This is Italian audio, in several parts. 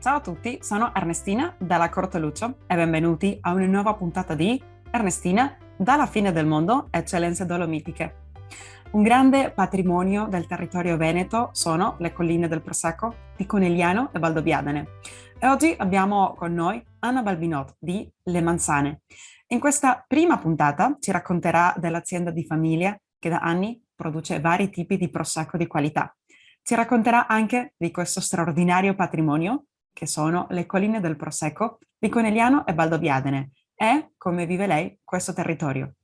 Ciao a tutti, sono Ernestina dalla Corte Lucio e benvenuti a una nuova puntata di Ernestina dalla fine del mondo, eccellenze dolomitiche. Un grande patrimonio del territorio veneto sono le colline del Prosecco di Conegliano e Valdobbiadene. E oggi abbiamo con noi Anna Balbinot di Le Manzane. In questa prima puntata ci racconterà dell'azienda di famiglia che da anni produce vari tipi di Prosecco di qualità. Ci racconterà anche di questo straordinario patrimonio che sono le colline del Prosecco di Conegliano e Valdobbiadene e come vive lei questo territorio.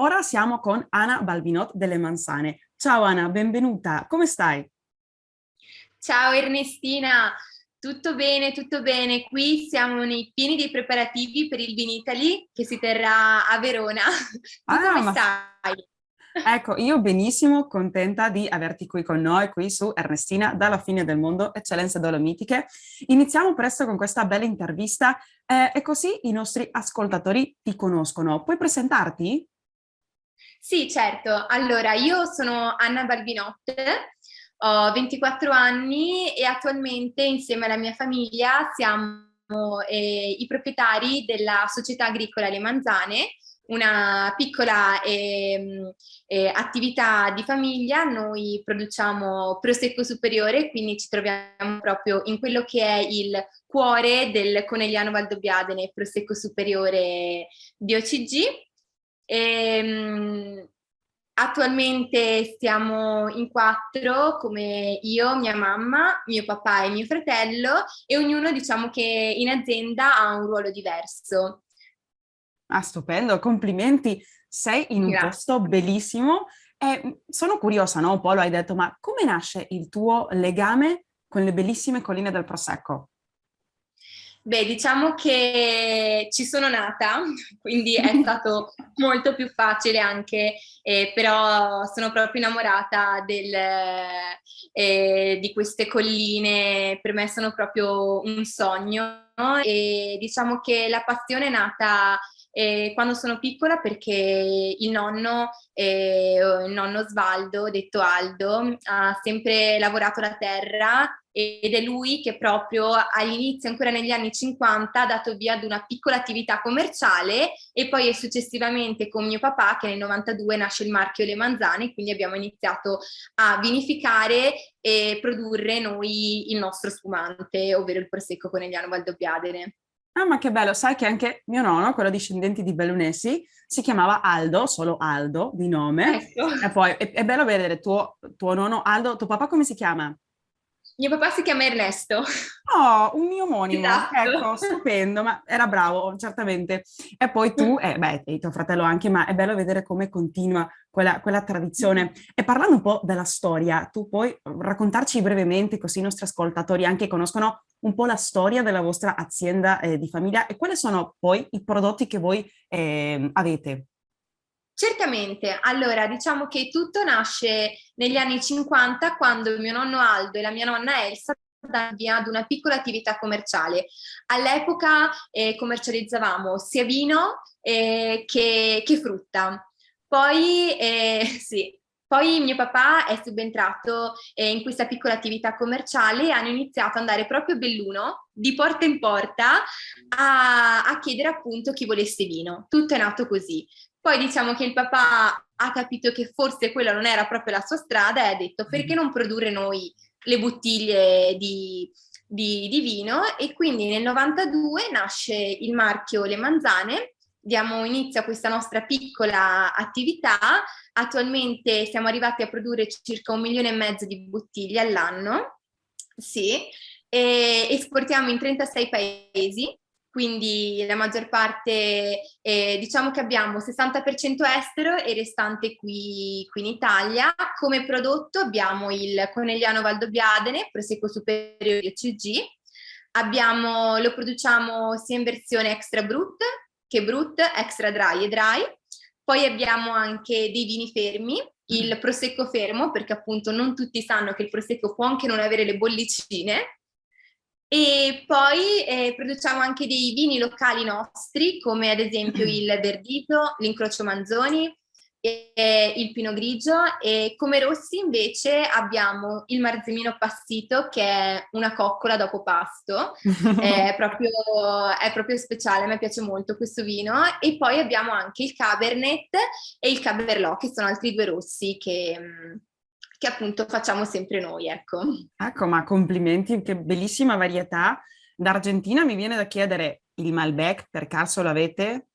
Ora siamo con Anna Balbinot delle Manzane. Ciao Anna, benvenuta, come stai? Ciao Ernestina, tutto bene, tutto bene. Qui siamo nei pieni dei preparativi per il Vinitaly che si terrà a Verona. Tu Ah, come ma stai? ecco, io benissimo, contenta di averti qui con noi, qui su Ernestina, dalla fine del mondo, eccellenze dolomitiche. Iniziamo presto con questa bella intervista e così i nostri ascoltatori ti conoscono. Puoi presentarti? Sì, certo. Allora, io sono Anna Balbinot, ho 24 anni e attualmente insieme alla mia famiglia siamo i proprietari della società agricola Le Manzane, una piccola attività di famiglia. Noi produciamo prosecco superiore, quindi ci troviamo proprio in quello che è il cuore del Conegliano Valdobbiadene, prosecco superiore di OCG. E, attualmente stiamo in quattro, come io, mia mamma, mio papà e mio fratello, e ognuno diciamo che in azienda ha un ruolo diverso. Ah, stupendo, complimenti, sei in un Grazie. posto bellissimo e sono curiosa, no? Un po' lo hai detto, ma come nasce il tuo legame con le bellissime colline del Prosecco? Beh, diciamo che ci sono nata, quindi è stato molto più facile anche, però sono proprio innamorata di queste colline, per me sono proprio un sogno, no? E diciamo che la passione è nata quando sono piccola perché il nonno Svaldo, detto Aldo, ha sempre lavorato la terra ed è lui che proprio all'inizio, ancora negli anni 50, ha dato via ad una piccola attività commerciale e poi è successivamente con mio papà che nel 92 nasce il marchio Le Manzane, quindi abbiamo iniziato a vinificare e produrre noi il nostro spumante, ovvero il Prosecco Conegliano Valdobbiadene. Ah, ma che bello, sai che anche mio nonno, quello discendente di Bellunesi, si chiamava Aldo, solo Aldo di nome, Ecco. e poi è bello vedere tuo nonno Aldo, tuo papà come si chiama? Mio papà si chiama Ernesto. Oh, un mio omonimo, Esatto. ecco, stupendo, ma era bravo, certamente. E poi tu, beh, e tuo fratello anche, ma è bello vedere come continua quella tradizione. E parlando un po' della storia, tu puoi raccontarci brevemente, così i nostri ascoltatori anche conoscono un po' la storia della vostra azienda, di famiglia e quali sono poi i prodotti che voi, avete? Certamente, allora diciamo che tutto nasce negli anni 50 quando mio nonno Aldo e la mia nonna Elsa danno via ad una piccola attività commerciale. All'epoca commercializzavamo sia vino che frutta. Poi, sì, poi mio papà è subentrato in questa piccola attività commerciale e hanno iniziato ad andare proprio a Belluno, di porta in porta, a chiedere appunto chi volesse vino. Tutto è nato così. Poi diciamo che il papà ha capito che forse quella non era proprio la sua strada e ha detto perché non produrre noi le bottiglie di vino, e quindi nel 92 nasce il marchio Le Manzane, diamo inizio a questa nostra piccola attività. Attualmente siamo arrivati a produrre circa 1,5 milioni di bottiglie all'anno, sì, e esportiamo in 36 paesi, quindi la maggior parte, diciamo che abbiamo 60% estero e restante qui in Italia. Come prodotto abbiamo il Conegliano Valdobbiadene, Prosecco Superiore di OCG, lo produciamo sia in versione extra brut che brut, extra dry e dry. Poi abbiamo anche dei vini fermi, il prosecco fermo, perché appunto non tutti sanno che il prosecco può anche non avere le bollicine. E poi produciamo anche dei vini locali nostri, come ad esempio il Verdito, l'Incrocio Manzoni, e il Pinot Grigio, e come rossi invece abbiamo il Marzemino Passito, che è una coccola dopo pasto, è proprio speciale, a me piace molto questo vino, e poi abbiamo anche il Cabernet e il Cabernet, che sono altri due rossi che appunto facciamo sempre noi, ecco. Ecco, ma complimenti, che bellissima varietà. D'Argentina mi viene da chiedere il Malbec, per caso l'avete?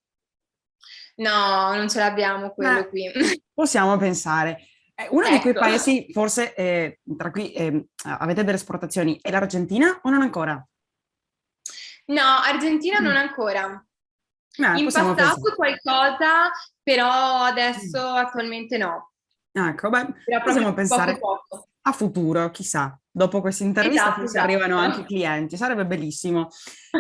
No, non ce l'abbiamo quello qui. Possiamo pensare. Uno di quei Ecco. paesi, forse tra cui avete delle esportazioni, è l'Argentina o non ancora? No, Argentina non Mm. ancora. In Possiamo pensare. passato qualcosa, però adesso Mm. attualmente no. Ecco, beh, Era proprio possiamo poco pensare poco. a futuro, chissà. Dopo questa intervista Esatto, forse arrivano anche esatto. clienti, sarebbe bellissimo.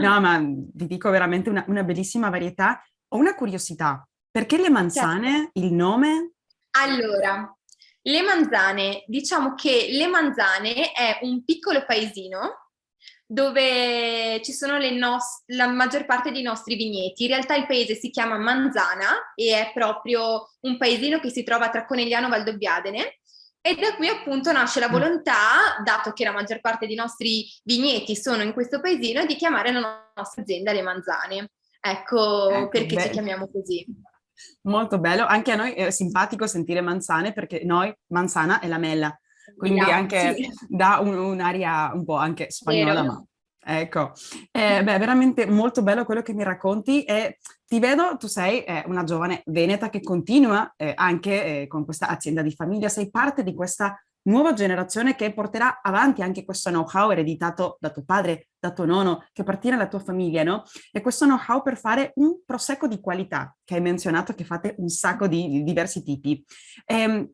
No, ma vi dico veramente una bellissima varietà. Ho una curiosità, perché le Certo. manzane, il nome? Allora, le Manzane, diciamo che Le Manzane è un piccolo paesino dove ci sono la maggior parte dei nostri vigneti. In realtà il paese si chiama Manzana e è proprio un paesino che si trova tra Conegliano e Valdobbiadene. E da qui appunto nasce la Mm. volontà, dato che la maggior parte dei nostri vigneti sono in questo paesino, di chiamare la nostra azienda Le Manzane. Ecco Ecco, perché ci beh, chiamiamo così. molto bello. Anche a noi è simpatico sentire manzane perché noi manzana è la mela, quindi anche Sì, dà un'aria un po' anche spagnola, vero. ma ecco. Beh, veramente molto bello quello che mi racconti e ti vedo, tu sei una giovane veneta che continua anche con questa azienda di famiglia, sei parte di questa nuova generazione che porterà avanti anche questo know-how ereditato da tuo padre, da tuo nonno, che appartiene alla tua famiglia, no? E questo know-how per fare un prosecco di qualità, che hai menzionato che fate un sacco di diversi tipi.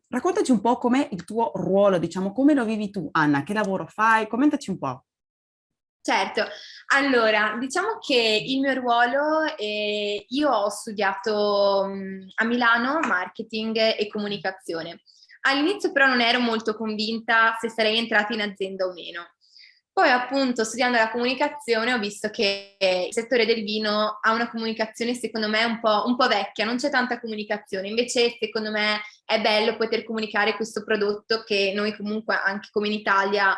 Raccontaci un po' com'è il tuo ruolo, diciamo, come lo vivi tu, Anna, che lavoro fai? Commentaci un po'. Certo, allora diciamo che il mio ruolo, io ho studiato a Milano marketing e comunicazione. All'inizio però non ero molto convinta se sarei entrata in azienda o meno. Poi appunto studiando la comunicazione ho visto che il settore del vino ha una comunicazione secondo me un po' vecchia, non c'è tanta comunicazione, invece secondo me è bello poter comunicare questo prodotto che noi comunque anche come in Italia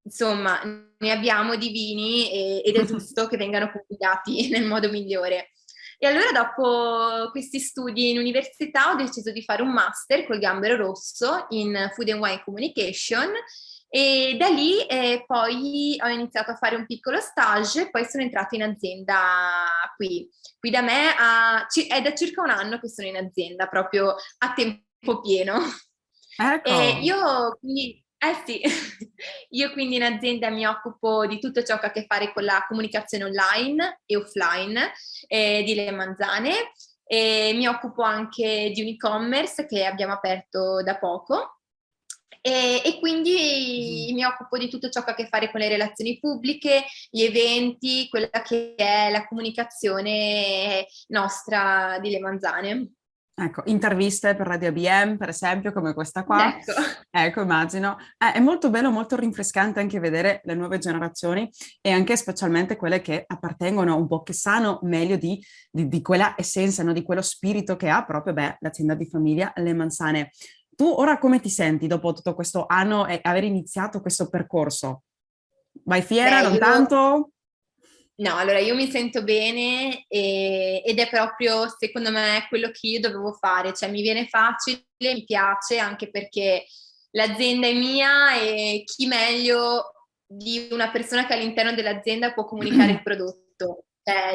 insomma, ne abbiamo di vini ed è giusto che vengano pubblicati nel modo migliore. E allora dopo questi studi in università ho deciso di fare un master col Gambero Rosso in Food and Wine Communication e da lì poi ho iniziato a fare un piccolo stage e poi sono entrata in azienda qui. Qui da me è da circa un anno che sono in azienda, proprio a tempo pieno. E Ecco, io quindi, eh sì, io quindi in azienda mi occupo di tutto ciò che ha a che fare con la comunicazione online e offline di Le Manzane e mi occupo anche di un e-commerce che abbiamo aperto da poco e quindi mi occupo di tutto ciò che ha a che fare con le relazioni pubbliche, gli eventi, quella che è la comunicazione nostra di Le Manzane. ecco, interviste per Radio ABM, per esempio, come questa qua. Ecco. Ecco, immagino. È molto bello, molto rinfrescante anche vedere le nuove generazioni e anche specialmente quelle che appartengono un po', che sanno meglio di quella essenza, no? Di quello spirito che ha proprio, beh, l'azienda di famiglia Le Manzane. Tu ora come ti senti dopo tutto questo anno e aver iniziato questo percorso? Vai fiera, Beh, non io tanto? no, allora io mi sento bene ed è proprio secondo me quello che io dovevo fare, cioè mi viene facile, mi piace anche perché l'azienda è mia e chi meglio di una persona che all'interno dell'azienda può comunicare il prodotto.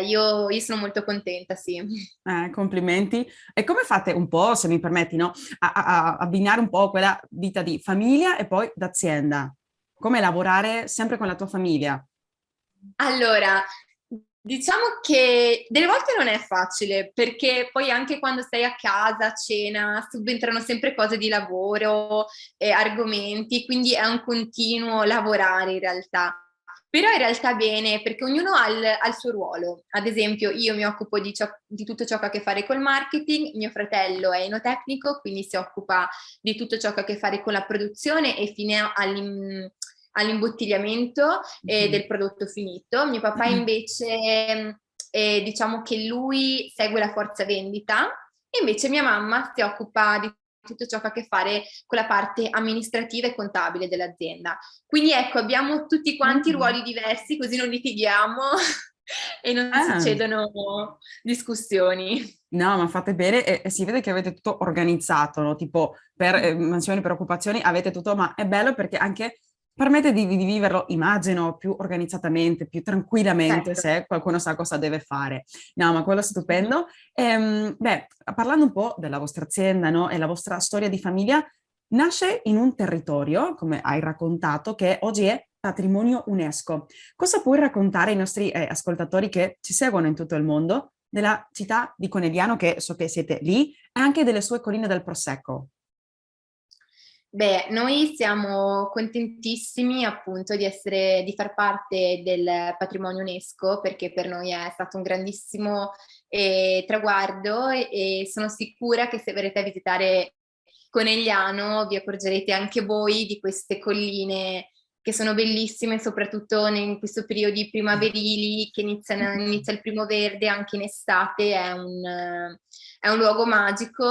Io sono molto contenta, sì. Complimenti. E come fate un po', se mi permetti, no, a abbinare un po' quella vita di famiglia e poi d'azienda? Come lavorare sempre con la tua famiglia? Allora, diciamo che delle volte non è facile perché poi anche quando stai a casa, a cena, subentrano sempre cose di lavoro, argomenti, quindi è un continuo lavorare in realtà. Però in realtà bene, perché ognuno ha il suo ruolo. Ad esempio, io mi occupo di tutto ciò che ha a che fare col marketing, mio fratello è enotecnico, quindi si occupa di tutto ciò che ha a che fare con la produzione e fino all'imbottigliamento Mhm. del prodotto finito. Mio papà invece, diciamo che lui segue la forza vendita e invece mia mamma si occupa di tutto ciò che ha a che fare con la parte amministrativa e contabile dell'azienda. Quindi ecco, abbiamo tutti quanti Mm. ruoli diversi, così non litighiamo e non Ah. succedono discussioni. No, ma fate bene e si vede che avete tutto organizzato, no? Tipo per mansioni, preoccupazioni, avete tutto, ma è bello perché anche permette di viverlo, immagino, più organizzatamente, più tranquillamente, Certo. se qualcuno sa cosa deve fare. No, ma quello è stupendo. Beh, parlando un po' della vostra azienda, no? E la vostra storia di famiglia, nasce in un territorio, come hai raccontato, che oggi è patrimonio UNESCO. Cosa puoi raccontare ai nostri ascoltatori che ci seguono in tutto il mondo della città di Conegliano, che so che siete lì, e anche delle sue colline del Prosecco? Beh, noi siamo contentissimi appunto di far parte del patrimonio UNESCO perché per noi è stato un grandissimo traguardo e sono sicura che se verrete a visitare Conegliano vi accorgerete anche voi di queste colline che sono bellissime, soprattutto in questo periodo primaverili che inizia il primo verde anche in estate, è un luogo magico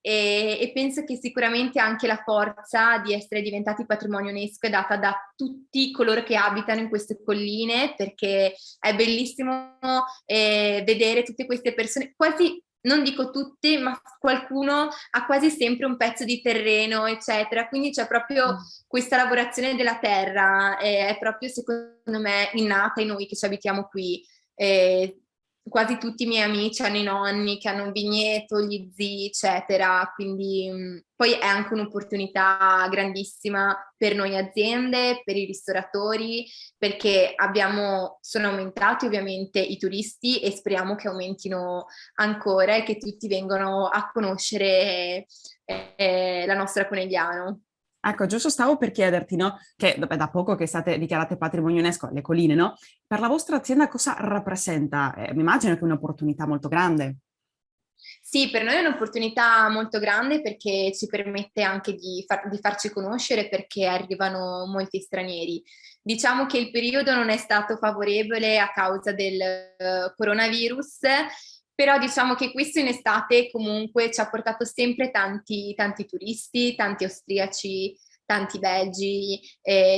e penso che sicuramente anche la forza di essere diventati patrimonio UNESCO è data da tutti coloro che abitano in queste colline, perché è bellissimo vedere tutte queste persone, quasi non dico tutte, ma qualcuno ha quasi sempre un pezzo di terreno, eccetera. Quindi c'è proprio questa lavorazione della terra, è proprio secondo me innata in noi che ci abitiamo qui. Eh, Quasi tutti i miei amici hanno i nonni che hanno un vigneto, gli zii, eccetera, quindi poi è anche un'opportunità grandissima per noi aziende, per i ristoratori, perché sono aumentati ovviamente i turisti e speriamo che aumentino ancora e che tutti vengano a conoscere la nostra Conegliano. Ecco, giusto stavo per chiederti, no? Che vabbè, da poco che state dichiarate patrimonio UNESCO, le colline, no? Per la vostra azienda cosa rappresenta? Mi immagino che è un'opportunità molto grande. Sì, per noi è un'opportunità molto grande perché ci permette anche di farci conoscere perché arrivano molti stranieri. Diciamo che il periodo non è stato favorevole a causa del coronavirus, però diciamo che questo in estate comunque ci ha portato sempre tanti turisti, tanti austriaci, tanti belgi,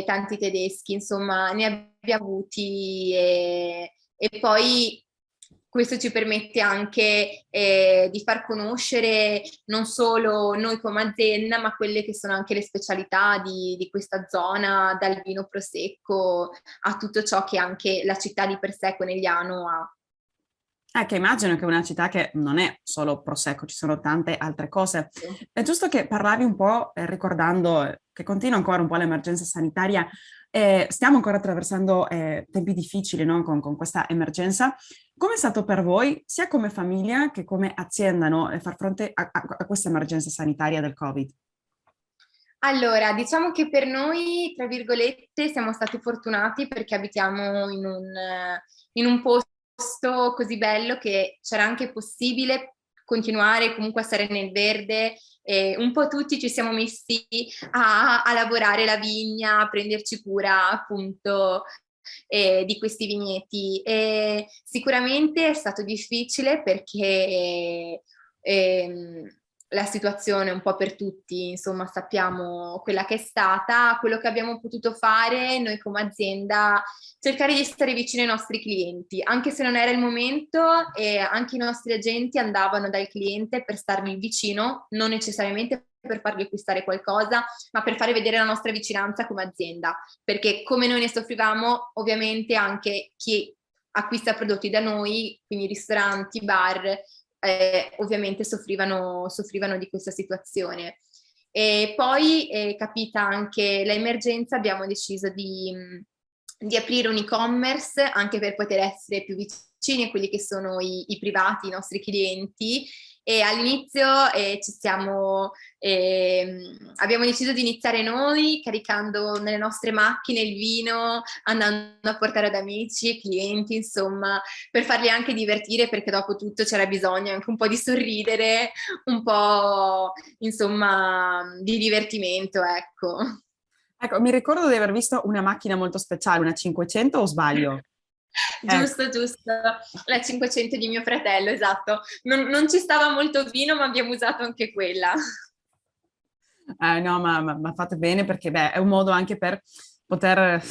tanti tedeschi, insomma ne abbiamo avuti e poi questo ci permette anche di far conoscere non solo noi come azienda, ma quelle che sono anche le specialità di questa zona, dal vino prosecco a tutto ciò che anche la città di per sé, Conegliano, ha. Che immagino che è una città che non è solo Prosecco, ci sono tante altre cose. È giusto che parlavi un po', ricordando che continua ancora un po' l'emergenza sanitaria, stiamo ancora attraversando tempi difficili, no? Con questa emergenza. Come è stato per voi, sia come famiglia che come azienda, no? Far fronte a questa emergenza sanitaria del Covid? Allora, diciamo che per noi, tra virgolette, siamo stati fortunati perché abitiamo in un posto così bello che c'era anche possibile continuare comunque a stare nel verde. E un po' tutti ci siamo messi a lavorare la vigna, a prenderci cura appunto di questi vigneti. E sicuramente è stato difficile perché la situazione un po' per tutti, insomma, sappiamo quella che è stata. Quello che abbiamo potuto fare noi come azienda, cercare di stare vicino ai nostri clienti, anche se non era il momento, e anche i nostri agenti andavano dal cliente per stargli vicino, non necessariamente per fargli acquistare qualcosa, ma per fare vedere la nostra vicinanza come azienda, perché come noi ne soffrivamo, ovviamente anche chi acquista prodotti da noi, quindi ristoranti, bar, ovviamente soffrivano di questa situazione. E poi, capita anche l'emergenza, abbiamo deciso di aprire un e-commerce anche per poter essere più vicini a quelli che sono i privati, i nostri clienti. E all'inizio abbiamo deciso di iniziare noi caricando nelle nostre macchine il vino, andando a portare ad amici e clienti, insomma, per farli anche divertire perché dopo tutto c'era bisogno anche un po' di sorridere, un po' insomma di divertimento, ecco. Ecco, mi ricordo di aver visto una macchina molto speciale, una 500 o sbaglio? Ecco. Giusto, giusto. La 500 di mio fratello, esatto. Non ci stava molto vino, ma abbiamo usato anche quella. No, ma fate bene perché beh, è un modo anche per poter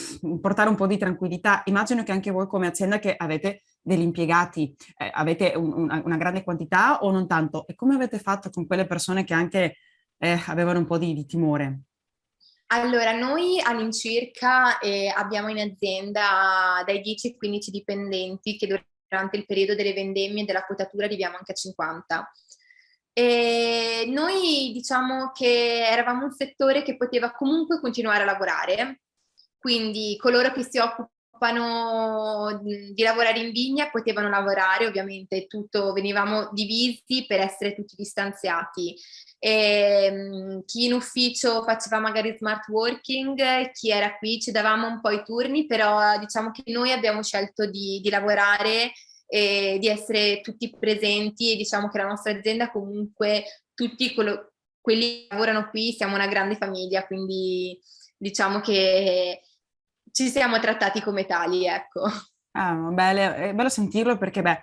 portare un po' di tranquillità. Immagino che anche voi come azienda che avete degli impiegati, avete una grande quantità o non tanto? E come avete fatto con quelle persone che anche avevano un po' di timore? Allora, noi all'incirca abbiamo in azienda dai 10 ai 15 dipendenti che durante il periodo delle vendemmie e della quotatura arriviamo anche a 50. E noi diciamo che eravamo un settore che poteva comunque continuare a lavorare, quindi coloro che si occupano di lavorare in vigna potevano lavorare, ovviamente tutto venivamo divisi per essere tutti distanziati. Chi in ufficio faceva magari smart working, chi era qui, ci davamo un po' i turni, però diciamo che noi abbiamo scelto di lavorare e di essere tutti presenti e diciamo che la nostra azienda comunque, quelli che lavorano qui, siamo una grande famiglia, quindi diciamo che ci siamo trattati come tali, ecco. Ah, è bello sentirlo perché, beh,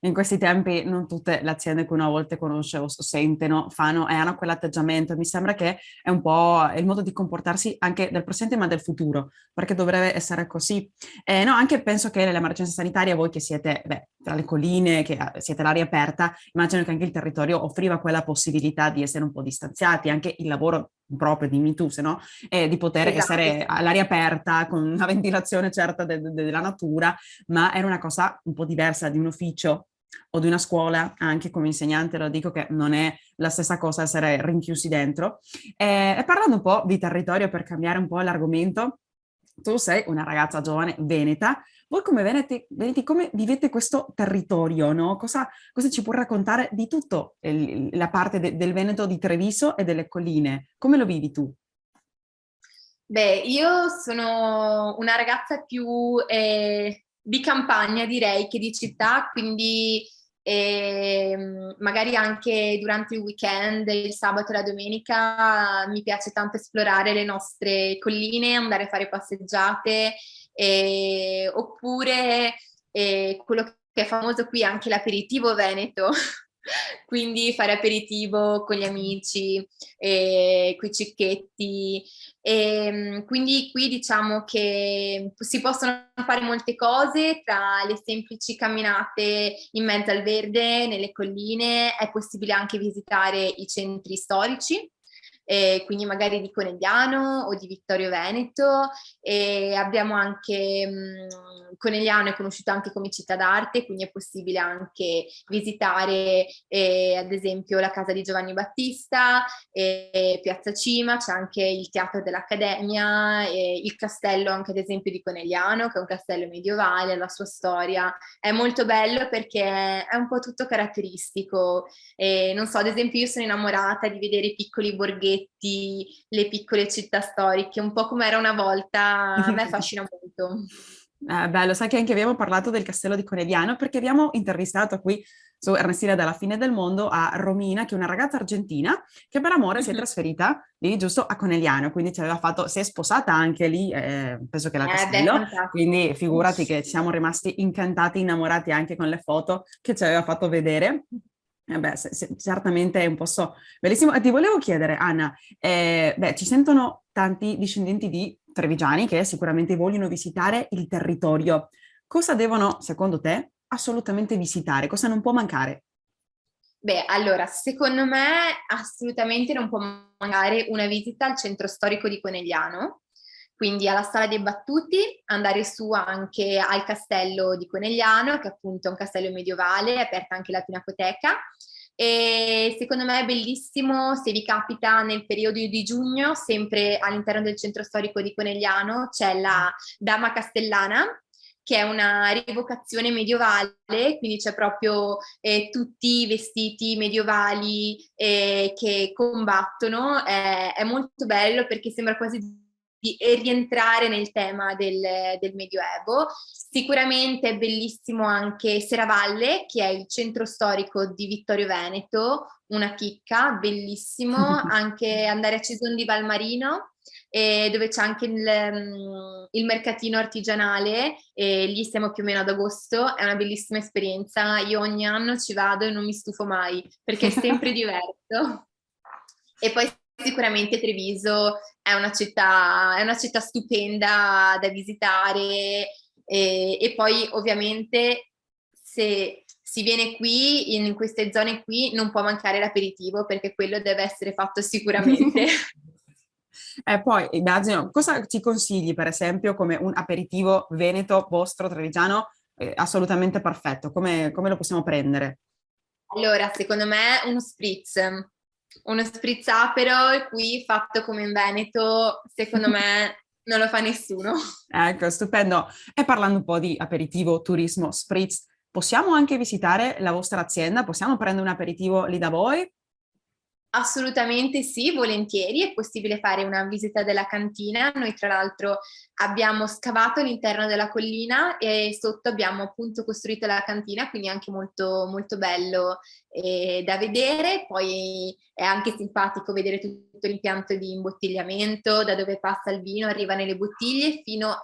in questi tempi non tutte le aziende che una volta conosce o sentono fanno e hanno quell'atteggiamento. Mi sembra che è un po' il modo di comportarsi anche del presente ma del futuro, perché dovrebbe essere così. No, anche penso che nell'emergenza sanitaria, voi che siete, beh, tra le colline, che siete all'aria aperta, immagino che anche il territorio offriva quella possibilità di essere un po' distanziati, anche il lavoro proprio, dimmi tu, se no, di poter Esatto, essere sì. all'aria aperta con una ventilazione certa della natura, ma era una cosa un po' diversa di un ufficio o di una scuola, anche come insegnante lo dico che non è la stessa cosa essere rinchiusi dentro. E parlando un po' di territorio per cambiare un po' l'argomento, tu sei una ragazza giovane veneta, voi come veneti come vivete questo territorio, no? Cosa ci può raccontare di tutto la parte del Veneto di Treviso e delle colline? Come lo vivi tu? Beh, io sono una ragazza più di campagna, direi, che di città, quindi magari anche durante il weekend, il sabato e la domenica, mi piace tanto esplorare le nostre colline, andare a fare passeggiate, oppure quello che è famoso qui, anche l'aperitivo veneto. Quindi fare aperitivo con gli amici, con i cicchetti, quindi qui diciamo che si possono fare molte cose, tra le semplici camminate in mezzo al verde, nelle colline, è possibile anche visitare i centri storici. Quindi magari di Conegliano o di Vittorio Veneto, e abbiamo anche Conegliano è conosciuto anche come città d'arte, quindi è possibile anche visitare ad esempio la casa di Giovanni Battista, Piazza Cima, c'è anche il Teatro dell'Accademia, il castello anche ad esempio di Conegliano, che è un castello medievale, la sua storia è molto bello perché è un po' tutto caratteristico. Non so, ad esempio io sono innamorata di vedere i piccoli borghetti, le piccole città storiche, un po' come era una volta, a me affascina molto. Bello, sai che anche abbiamo parlato del castello di Conegliano perché abbiamo intervistato qui su Ernestina dalla fine del mondo a Romina, che è una ragazza argentina che per amore si è trasferita lì giusto a Conegliano, quindi si è sposata anche lì, penso che era al Beh, castello, quindi fantastico. figurati che ci siamo rimasti incantati, innamorati anche con le foto che ci aveva fatto vedere. Beh, certamente è un posto bellissimo. E ti volevo chiedere, Anna, beh, ci sentono tanti discendenti di trevigiani che sicuramente vogliono visitare il territorio. Cosa devono, secondo te, assolutamente visitare? Cosa non può mancare? Beh, allora, secondo me assolutamente non può mancare una visita al centro storico di Conegliano, quindi alla Sala dei Battuti, andare su anche al castello di Conegliano, che appunto è un castello medievale, è aperta anche la Pinacoteca. E secondo me è bellissimo se vi capita nel periodo di giugno, sempre all'interno del centro storico di Conegliano, c'è la Dama Castellana, che è una rievocazione medievale, quindi c'è proprio tutti i vestiti medievali che combattono, è molto bello perché sembra quasi di rientrare nel tema del Medioevo. Sicuramente è bellissimo anche Serravalle, che è il centro storico di Vittorio Veneto, una chicca, bellissimo, anche andare a Cison di Valmarino, dove c'è anche il mercatino artigianale, e lì siamo più o meno ad agosto, è una bellissima esperienza, io ogni anno ci vado e non mi stufo mai, perché è sempre diverso. E poi sicuramente Treviso è una città stupenda da visitare, e poi ovviamente se si viene qui, in queste zone qui, non può mancare l'aperitivo, perché quello deve essere fatto sicuramente. E poi immagino, cosa ci consigli per esempio come un aperitivo veneto, vostro, trevigiano, assolutamente perfetto? Come lo possiamo prendere? Allora, secondo me uno spritz Aperol qui fatto come in Veneto, secondo me non lo fa nessuno. Ecco, stupendo. E parlando un po' di aperitivo, turismo, spritz, possiamo anche visitare la vostra azienda? Possiamo prendere un aperitivo lì da voi? Assolutamente sì, volentieri, è possibile fare una visita della cantina. Noi tra l'altro abbiamo scavato all'interno della collina e sotto abbiamo appunto costruito la cantina, quindi è anche molto, molto bello da vedere. Poi è anche simpatico vedere tutto l'impianto di imbottigliamento, da dove passa il vino, arriva nelle bottiglie fino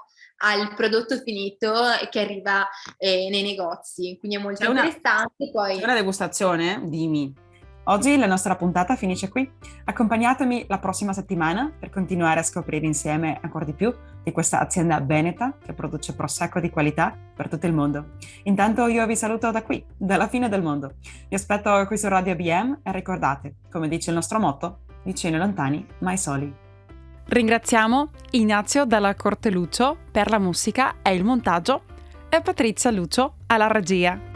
al prodotto finito che arriva nei negozi, quindi è molto C'è una, interessante. c'è Poi una degustazione? Dimmi. Oggi la nostra puntata finisce qui. Accompagnatemi la prossima settimana per continuare a scoprire insieme ancora di più di questa azienda veneta che produce prosecco di qualità per tutto il mondo. Intanto io vi saluto da qui, dalla fine del mondo. Vi aspetto qui su Radio BM e ricordate, come dice il nostro motto, vicini e lontani, mai soli. Ringraziamo Ignazio dalla Corte Lucio per la musica e il montaggio e Patrizia Lucio alla regia.